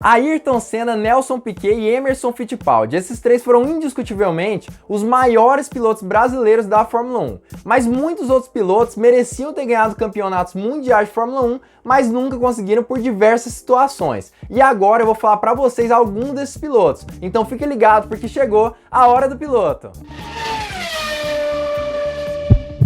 Ayrton Senna, Nelson Piquet e Emerson Fittipaldi. Esses três foram indiscutivelmente os maiores pilotos brasileiros da Fórmula 1. Mas muitos outros pilotos mereciam ter ganhado campeonatos mundiais de Fórmula 1, mas nunca conseguiram por diversas situações. E agora eu vou falar para vocês alguns desses pilotos. Então fique ligado porque chegou a hora do piloto.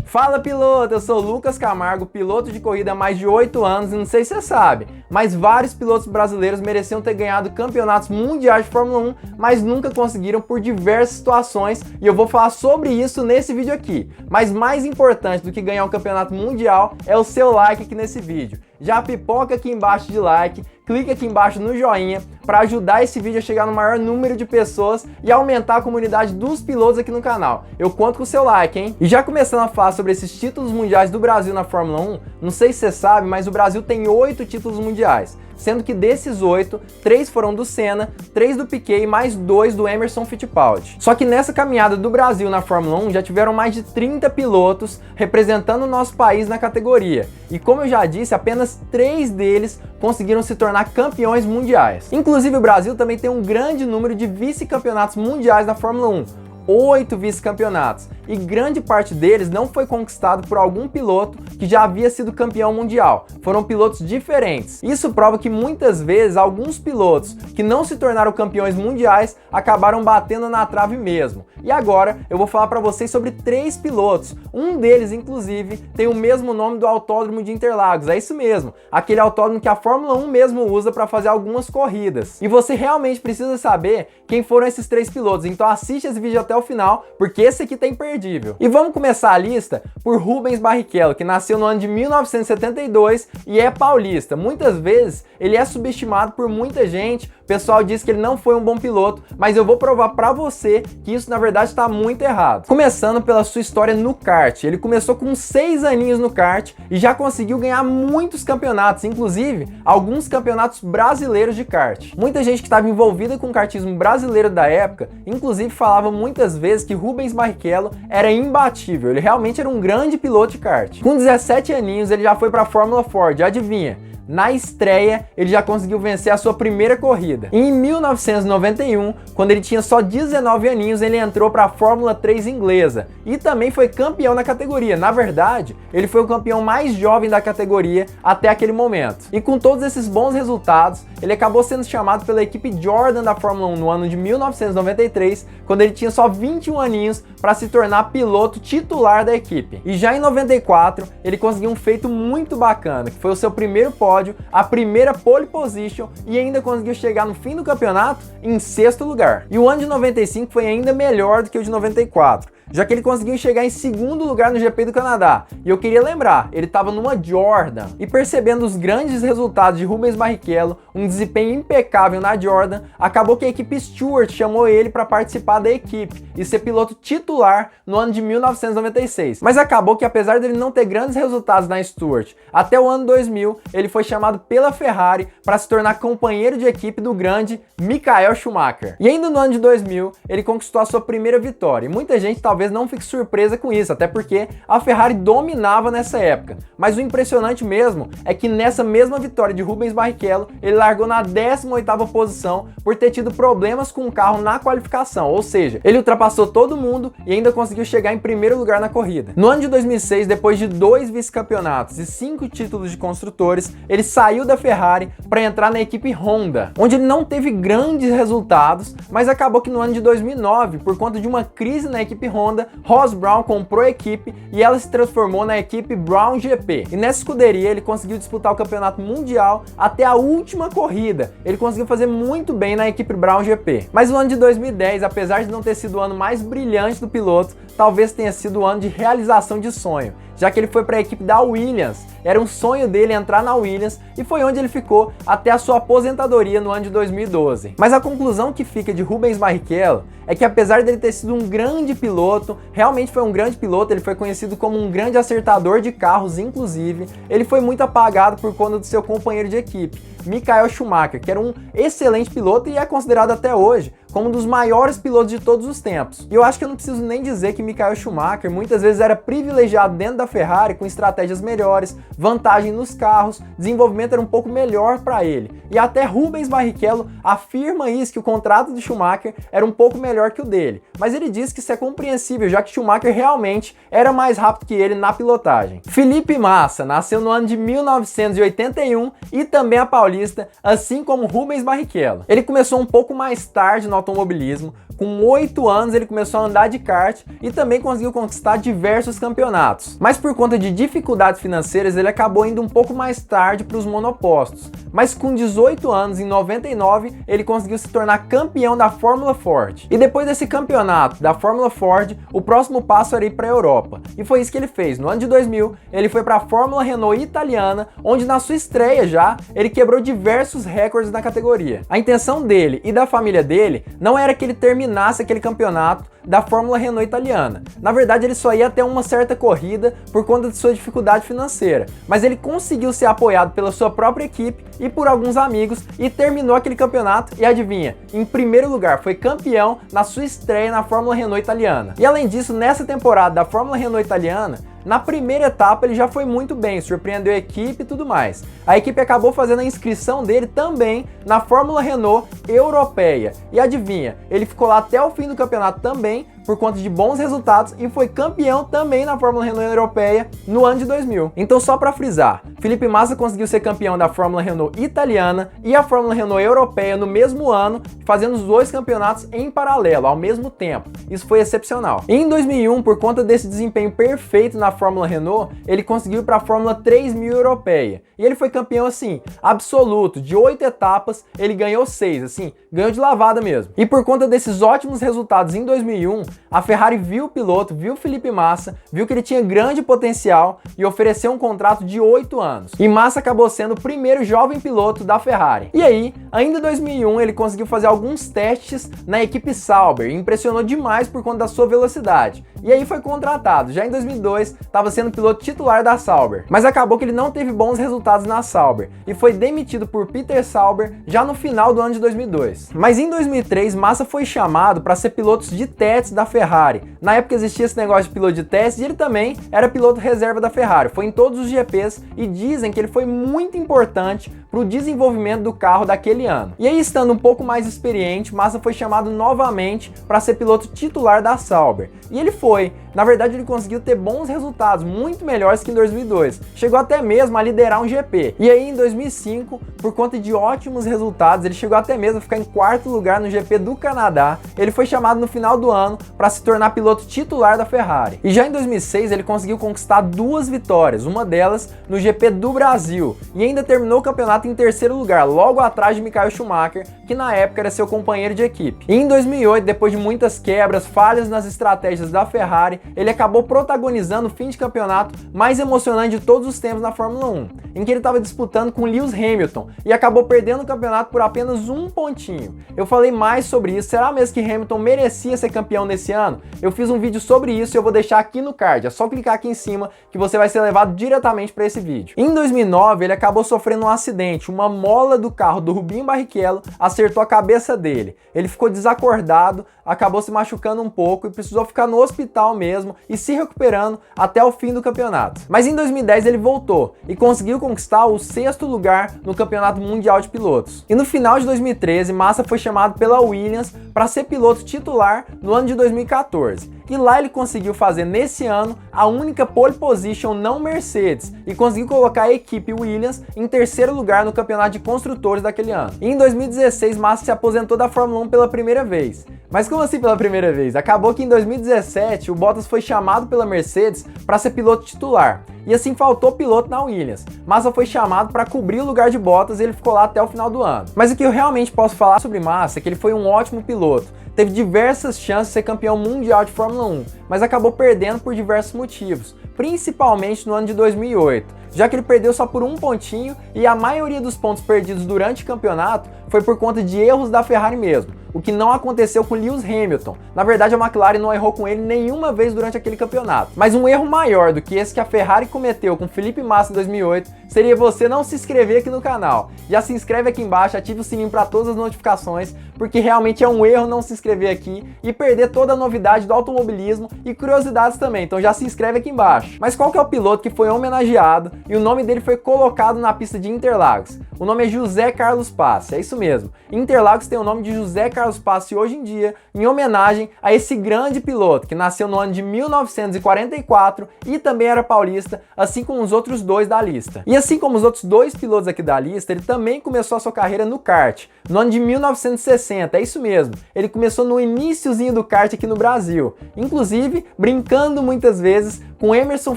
Fala piloto, eu sou o Lucas Camargo, piloto de corrida há mais de 8 anos e não sei se você sabe, mas vários pilotos brasileiros mereciam ter ganhado campeonatos mundiais de Fórmula 1, mas nunca conseguiram por diversas situações e eu vou falar sobre isso nesse vídeo aqui. Mas mais importante do que ganhar um campeonato mundial é o seu like aqui nesse vídeo. Já pipoca aqui embaixo de like, clica aqui embaixo no joinha para ajudar esse vídeo a chegar no maior número de pessoas e aumentar a comunidade dos pilotos aqui no canal. Eu conto com o seu like, hein? E já começando a falar sobre esses títulos mundiais do Brasil na Fórmula 1, não sei se você sabe, mas o Brasil tem 8 títulos mundiais. Sendo que desses 8, 3 foram do Senna, 3 do Piquet e mais 2 do Emerson Fittipaldi. Só que nessa caminhada do Brasil na Fórmula 1 já tiveram mais de 30 pilotos representando o nosso país na categoria. E como eu já disse, apenas 3 deles conseguiram se tornar campeões mundiais. Inclusive o Brasil também tem um grande número de vice-campeonatos mundiais na Fórmula 1. 8 vice-campeonatos, e grande parte deles não foi conquistado por algum piloto que já havia sido campeão mundial. Foram pilotos diferentes. Isso prova que muitas vezes alguns pilotos que não se tornaram campeões mundiais acabaram batendo na trave mesmo. E agora eu vou falar para vocês sobre 3 pilotos. Um deles, inclusive, tem o mesmo nome do Autódromo de Interlagos. É isso mesmo, aquele autódromo que a Fórmula 1 mesmo usa para fazer algumas corridas. E você realmente precisa saber quem foram esses 3 pilotos. Então assiste esse vídeo até o final, porque esse aqui tá imperdível. E vamos começar a lista por Rubens Barrichello, que nasceu no ano de 1972 e é paulista. Muitas vezes ele é subestimado por muita gente, o pessoal diz que ele não foi um bom piloto, mas eu vou provar pra você que isso na verdade está muito errado. Começando pela sua história no kart, ele começou com 6 aninhos no kart e já conseguiu ganhar muitos campeonatos, inclusive alguns campeonatos brasileiros de kart. Muita gente que estava envolvida com o kartismo brasileiro da época, inclusive falava muitas vezes que Rubens Barrichello era imbatível, ele realmente era um grande piloto de kart. Com 17 aninhos ele já foi para a Fórmula Ford, adivinha? Na estreia, ele já conseguiu vencer a sua primeira corrida. E em 1991, quando ele tinha só 19 aninhos, ele entrou para a Fórmula 3 inglesa e também foi campeão na categoria. Na verdade, ele foi o campeão mais jovem da categoria até aquele momento. E com todos esses bons resultados, ele acabou sendo chamado pela equipe Jordan da Fórmula 1 no ano de 1993, quando ele tinha só 21 aninhos para se tornar piloto titular da equipe. E já em 94, ele conseguiu um feito muito bacana, que foi o seu primeiro pódio, a primeira pole position e ainda conseguiu chegar no fim do campeonato em 6º lugar. E o ano de 95 foi ainda melhor do que o de 94, já que ele conseguiu chegar em 2º lugar no GP do Canadá. E eu queria lembrar, ele estava numa Jordan. E percebendo os grandes resultados de Rubens Barrichello, um desempenho impecável na Jordan, acabou que a equipe Stewart chamou ele para participar da equipe e ser piloto titular no ano de 1996. Mas acabou que apesar dele não ter grandes resultados na Stewart, até o ano 2000, ele foi chamado pela Ferrari para se tornar companheiro de equipe do grande Michael Schumacher. E ainda no ano de 2000, ele conquistou a sua primeira vitória. E muita gente talvez não fique surpresa com isso, até porque a Ferrari dominava nessa época. Mas o impressionante mesmo é que nessa mesma vitória de Rubens Barrichello, ele largou na 18ª posição por ter tido problemas com o carro na qualificação, ou seja, ele ultrapassou todo mundo e ainda conseguiu chegar em primeiro lugar na corrida. No ano de 2006, depois de 2 vice-campeonatos e 5 títulos de construtores, ele saiu da Ferrari para entrar na equipe Honda, onde ele não teve grandes resultados, mas acabou que no ano de 2009, por conta de uma crise na equipe Honda, Ross Brawn comprou a equipe e ela se transformou na equipe Brown GP. E nessa escuderia ele conseguiu disputar o campeonato mundial até a última corrida. Ele conseguiu fazer muito bem na equipe Brown GP. Mas o ano de 2010, apesar de não ter sido o ano mais brilhante do piloto, talvez tenha sido o ano de realização de sonho, já que ele foi para a equipe da Williams. Era um sonho dele entrar na Williams e foi onde ele ficou até a sua aposentadoria no ano de 2012. Mas a conclusão que fica de Rubens Barrichello é que apesar dele ter sido um grande piloto, realmente foi um grande piloto, ele foi conhecido como um grande acertador de carros, inclusive, ele foi muito apagado por conta do seu companheiro de equipe, Michael Schumacher, que era um excelente piloto e é considerado até hoje como um dos maiores pilotos de todos os tempos. E eu acho que eu não preciso nem dizer que Michael Schumacher muitas vezes era privilegiado dentro da Ferrari com estratégias melhores, vantagem nos carros, desenvolvimento era um pouco melhor para ele. E até Rubens Barrichello afirma isso, que o contrato de Schumacher era um pouco melhor que o dele. Mas ele diz que isso é compreensível, já que Schumacher realmente era mais rápido que ele na pilotagem. Felipe Massa nasceu no ano de 1981 e também é paulista, assim como Rubens Barrichello. Ele começou um pouco mais tarde no automobilismo. Com 8 anos ele começou a andar de kart e também conseguiu conquistar diversos campeonatos. Mas por conta de dificuldades financeiras ele acabou indo um pouco mais tarde para os monopostos. Mas com 18 anos, em 99, ele conseguiu se tornar campeão da Fórmula Ford. E depois desse campeonato da Fórmula Ford, o próximo passo era ir para a Europa. E foi isso que ele fez. No ano de 2000, ele foi para a Fórmula Renault italiana, onde na sua estreia já, ele quebrou diversos recordes na categoria. A intenção dele e da família dele não era que ele terminasse aquele campeonato da Fórmula Renault italiana. Na verdade, ele só ia até uma certa corrida por conta de sua dificuldade financeira, mas ele conseguiu ser apoiado pela sua própria equipe e por alguns amigos e terminou aquele campeonato e adivinha, em primeiro lugar, foi campeão na sua estreia na Fórmula Renault italiana. E além disso, nessa temporada da Fórmula Renault italiana, na primeira etapa ele já foi muito bem, surpreendeu a equipe e tudo mais. A equipe acabou fazendo a inscrição dele também na Fórmula Renault europeia. E adivinha, ele ficou lá até o fim do campeonato também, por conta de bons resultados e foi campeão também na Fórmula Renault europeia no ano de 2000. Então só para frisar, Felipe Massa conseguiu ser campeão da Fórmula Renault italiana e a Fórmula Renault europeia no mesmo ano, fazendo os dois campeonatos em paralelo, ao mesmo tempo. Isso foi excepcional. E em 2001, por conta desse desempenho perfeito na Fórmula Renault, ele conseguiu ir para a Fórmula 3000 europeia. E ele foi campeão assim, absoluto, de 8 etapas, ele ganhou 6, assim, ganhou de lavada mesmo. E por conta desses ótimos resultados em 2001, a Ferrari viu o piloto, viu Felipe Massa, viu que ele tinha grande potencial e ofereceu um contrato de 8 anos. E Massa acabou sendo o primeiro jovem piloto da Ferrari. E aí, ainda em 2001, ele conseguiu fazer alguns testes na equipe Sauber e impressionou demais por conta da sua velocidade. E aí foi contratado. Já em 2002, estava sendo piloto titular da Sauber. Mas acabou que ele não teve bons resultados na Sauber e foi demitido por Peter Sauber já no final do ano de 2002. Mas em 2003, Massa foi chamado para ser piloto de testes da Ferrari. Na época existia esse negócio de piloto de testes e ele também era piloto reserva da Ferrari. Foi em todos os GPs e dizem que ele foi muito importante para o desenvolvimento do carro daquele ano. E aí, estando um pouco mais experiente, Massa foi chamado novamente para ser piloto titular da Sauber. E ele foi. Na verdade, ele conseguiu ter bons resultados, muito melhores que em 2002. Chegou até mesmo a liderar um GP. E aí, em 2005, por conta de ótimos resultados, ele chegou até mesmo a ficar em 4º lugar no GP do Canadá. Ele foi chamado no final do ano para se tornar piloto titular da Ferrari. E já em 2006, ele conseguiu conquistar 2 vitórias, uma delas no GP do Brasil. E ainda terminou o campeonato em 3º lugar, logo atrás de Michael Schumacher, que na época era seu companheiro de equipe. E em 2008, depois de muitas quebras, falhas nas estratégias da Ferrari, ele acabou protagonizando o fim de campeonato mais emocionante de todos os tempos na Fórmula 1, em que ele estava disputando com Lewis Hamilton e acabou perdendo o campeonato por apenas 1 pontinho. Eu falei mais sobre isso, será mesmo que Hamilton merecia ser campeão nesse ano? Eu fiz um vídeo sobre isso e eu vou deixar aqui no card, é só clicar aqui em cima que você vai ser levado diretamente para esse vídeo. Em 2009, ele acabou sofrendo um acidente, uma mola do carro do Rubinho Barrichello acertou a cabeça dele. Ele ficou desacordado, acabou se machucando um pouco e precisou ficar no hospital mesmo e se recuperando até o fim do campeonato. Mas em 2010 ele voltou e conseguiu conquistar o 6º lugar no Campeonato Mundial de Pilotos. E no final de 2013, Massa foi chamado pela Williams para ser piloto titular no ano de 2014. E lá ele conseguiu fazer nesse ano a única pole position não Mercedes e conseguiu colocar a equipe Williams em 3º lugar no campeonato de construtores daquele ano. E em 2016, Massa se aposentou da Fórmula 1 pela primeira vez. Mas como assim pela primeira vez? Acabou que em 2017 o Bottas foi chamado pela Mercedes para ser piloto titular. E assim faltou piloto na Williams. Massa foi chamado para cobrir o lugar de Bottas e ele ficou lá até o final do ano. Mas o que eu realmente posso falar sobre Massa é que ele foi um ótimo piloto. Teve diversas chances de ser campeão mundial de Fórmula 1, mas acabou perdendo por diversos motivos, principalmente no ano de 2008, já que ele perdeu só por 1 pontinho e a maioria dos pontos perdidos durante o campeonato foi por conta de erros da Ferrari mesmo. o que não aconteceu com Lewis Hamilton. Na verdade, a McLaren não errou com ele nenhuma vez durante aquele campeonato. Mas um erro maior do que esse que a Ferrari cometeu com Felipe Massa em 2008 seria você não se inscrever aqui no canal. Já se inscreve aqui embaixo, ative o sininho para todas as notificações, porque realmente é um erro não se inscrever aqui e perder toda a novidade do automobilismo e curiosidades também, então já se inscreve aqui embaixo. Mas qual que é o piloto que foi homenageado e o nome dele foi colocado na pista de Interlagos? O nome é José Carlos Passe, é isso mesmo. Interlagos tem o nome de José Carlos Passe hoje em dia, em homenagem a esse grande piloto que nasceu no ano de 1944 e também era paulista, assim como os outros dois da lista. E assim como os outros dois pilotos aqui da lista, ele também começou a sua carreira no kart, no ano de 1960, é isso mesmo. Ele começou no iniciozinho do kart aqui no Brasil, inclusive brincando muitas vezes com Emerson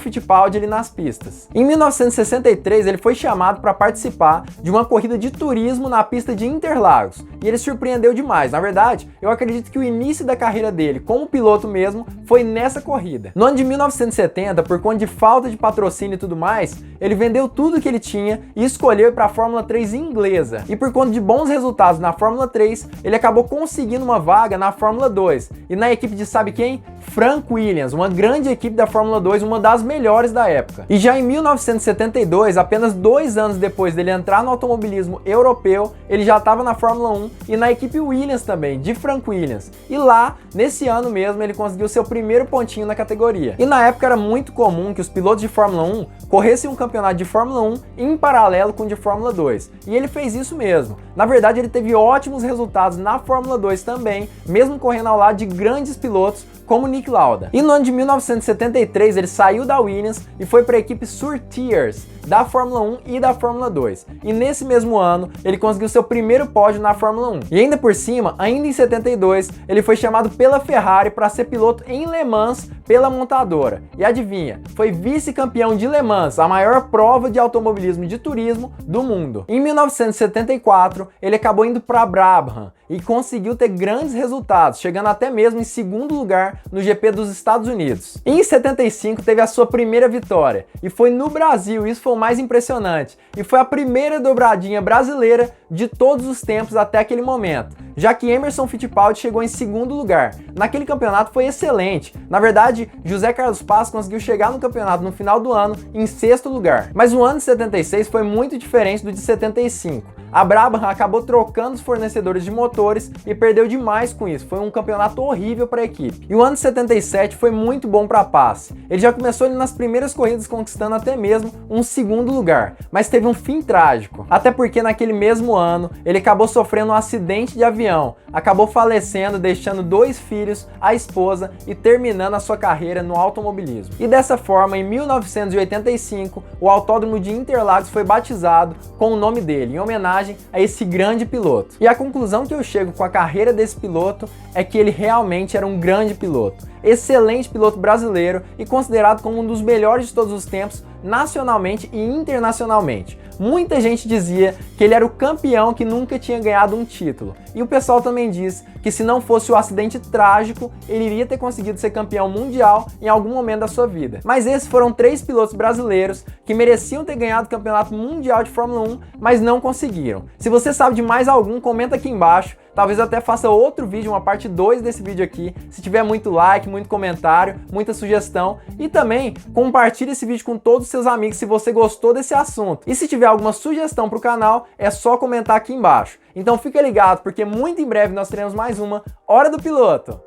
Fittipaldi ali nas pistas. Em 1963, ele foi chamado para participar de uma corrida de turismo na pista de Interlagos, e ele surpreendeu demais. Na verdade, eu acredito que o início da carreira dele como piloto mesmo foi nessa corrida. No ano de 1970, por conta de falta de patrocínio e tudo mais, ele vendeu tudo que ele tinha e escolheu ir para a Fórmula 3 inglesa. E por conta de bons resultados na Fórmula 3, ele acabou conseguindo uma vaga na Fórmula 2. E na equipe de sabe quem? Frank Williams, uma grande equipe da Fórmula 2, uma das melhores da época. E já em 1972, apenas 2 anos depois dele entrar no automobilismo europeu, ele já estava na Fórmula 1 e na equipe Williams também, de Frank Williams. E lá, nesse ano mesmo, ele conseguiu seu primeiro pontinho na categoria. E na época era muito comum que os pilotos de Fórmula 1 corressem um campeonato de Fórmula 1 em paralelo com o de Fórmula 2. E ele fez isso mesmo. Na verdade, ele teve ótimos resultados na Fórmula 2 também, mesmo correndo ao lado de grandes pilotos como Nick Lauda. E no ano de 1973 ele saiu da Williams e foi para a equipe Surtears da Fórmula 1 e da Fórmula 2. E nesse mesmo ano ele conseguiu seu primeiro pódio na Fórmula 1. E ainda por cima, ainda em 72, ele foi chamado pela Ferrari para ser piloto em Le Mans pela montadora. E adivinha, foi vice-campeão de Le Mans, a maior prova de automobilismo de turismo do mundo. Em 1974, ele acabou indo para Brabham e conseguiu ter grandes resultados, chegando até mesmo em segundo lugar no GP dos Estados Unidos. Em 75 teve a sua primeira vitória, e foi no Brasil, isso foi o mais impressionante, e foi a primeira dobradinha brasileira de todos os tempos até aquele momento, já que Emerson Fittipaldi chegou em segundo lugar. Naquele campeonato foi excelente, na verdade José Carlos Passe conseguiu chegar no campeonato no final do ano em sexto lugar, mas o ano de 76 foi muito diferente do de 75. A Brabham acabou trocando os fornecedores de motores e perdeu demais com isso, foi um campeonato horrível para a equipe. E o ano de 77 foi muito bom para Passe, ele já começou ali nas primeiras corridas conquistando até mesmo um segundo lugar, mas teve um fim trágico, até porque naquele mesmo ano ele acabou sofrendo um acidente de avião, acabou falecendo, deixando 2 filhos, a esposa e terminando a sua carreira no automobilismo. E dessa forma, em 1985, o Autódromo de Interlagos foi batizado com o nome dele, em homenagem a esse grande piloto. E a conclusão que eu chego com a carreira desse piloto é que ele realmente era um grande piloto, excelente piloto brasileiro e considerado como um dos melhores de todos os tempos, nacionalmente e internacionalmente. Muita gente dizia que ele era o campeão que nunca tinha ganhado um título. E o pessoal também diz que se não fosse o acidente trágico, ele iria ter conseguido ser campeão mundial em algum momento da sua vida. Mas esses foram 3 pilotos brasileiros que mereciam ter ganhado o campeonato mundial de Fórmula 1, mas não conseguiram. Se você sabe de mais algum, comenta aqui embaixo. Talvez eu até faça outro vídeo, uma parte 2 desse vídeo aqui, se tiver muito like, muito comentário, muita sugestão. E também compartilhe esse vídeo com todos os seus amigos se você gostou desse assunto. E se tiver alguma sugestão para o canal, é só comentar aqui embaixo. Então fica ligado, porque muito em breve nós teremos mais uma Hora do Piloto.